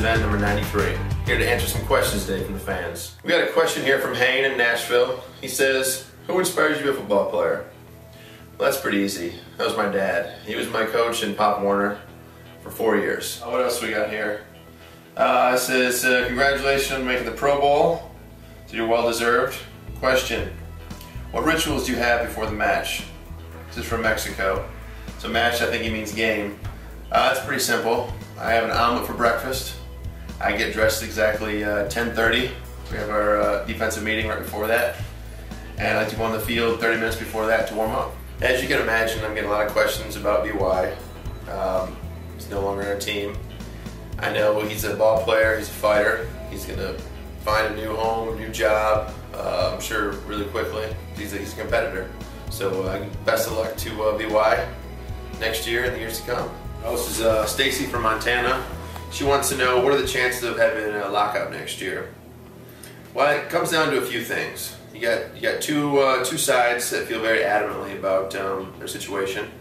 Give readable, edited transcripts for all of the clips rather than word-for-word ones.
event number 93. Here to answer some questions today from the fans. We got a question here from Hayne in Nashville. He says, who inspires you to be a football player? Well, that's pretty easy. That was my dad. He was my coach in Pop Warner for 4 years. What else we got here? It says, congratulations on making the Pro Bowl. So you're well deserved. Question, what rituals do you have before the match? This is from Mexico. So match, I think he means game. It's pretty simple. I have an omelet for breakfast. I get dressed exactly 10:30. We have our defensive meeting right before that. And I like to go on the field 30 minutes before that to warm up. As you can imagine, I'm getting a lot of questions about BY. He's no longer on our team. I know he's a ball player, he's a fighter. He's going to find a new home, a new job, I'm sure really quickly. He's a competitor. So best of luck to BY next year and the years to come. This is Stacy from Montana. She wants to know, what are the chances of having a lockout next year? Well, it comes down to a few things. You got two sides that feel very adamantly about their situation.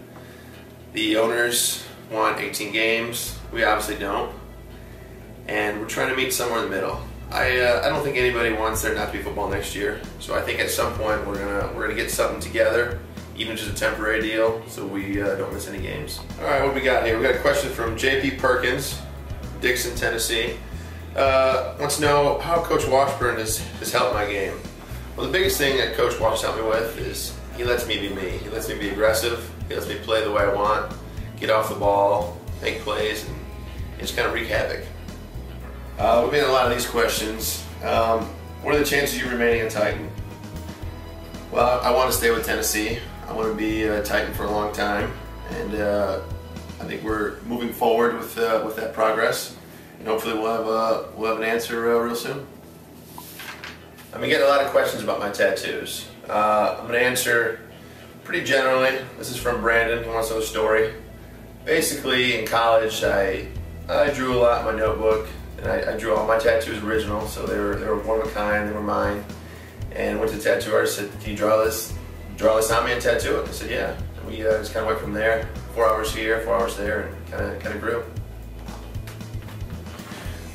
The owners want 18 games. We obviously don't, and we're trying to meet somewhere in the middle. I don't think anybody wants there not to be football next year. So I think at some point we're gonna get something together, even just a temporary deal, so we don't miss any games. All right, what do we got here? We got a question from J.P. Perkins, Dixon, Tennessee. Wants to know how Coach Washburn has helped my game. Well, the biggest thing that Coach Wash helped me with is he lets me be me. He lets me be aggressive. He lets me play the way I want, get off the ball, make plays, and just kind of wreak havoc. We've been in a lot of these questions. What are the chances of you remaining a Titan? Well, I want to stay with Tennessee. I want to be a Titan for a long time, and I think we're moving forward with that progress, and hopefully we'll have an answer real soon. I've been getting a lot of questions about my tattoos. I'm going to answer pretty generally. This is from Brandon, who wants to know the story. Basically, in college, I drew a lot in my notebook, and I drew all my tattoos original, so they were one of a kind, they were mine. And went to the tattoo artist and said, can you draw this on me and tattoo it? I said, yeah. And we just kind of went from there. 4 hours here, 4 hours there, and kind of grew.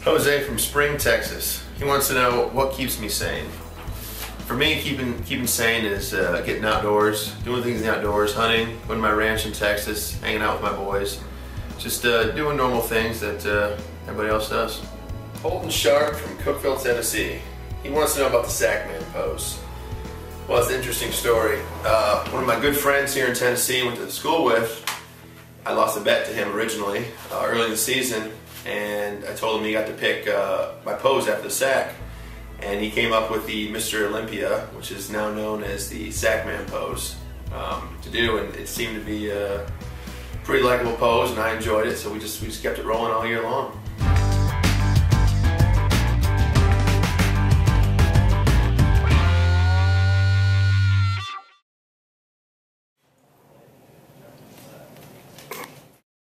Jose from Spring, Texas. He wants to know what keeps me sane. For me, keeping sane is getting outdoors, doing things in the outdoors, hunting, going to my ranch in Texas, hanging out with my boys, just doing normal things that everybody else does. Holton Sharp from Cookeville, Tennessee. He wants to know about the Sackman pose. Well, it's an interesting story. One of my good friends here in Tennessee went to school with. I lost a bet to him originally, early in the season, and I told him he got to pick my pose after the sack. And he came up with the Mr. Olympia, which is now known as the Sackman pose, to do, and it seemed to be a pretty likable pose, and I enjoyed it, so we just kept it rolling all year long.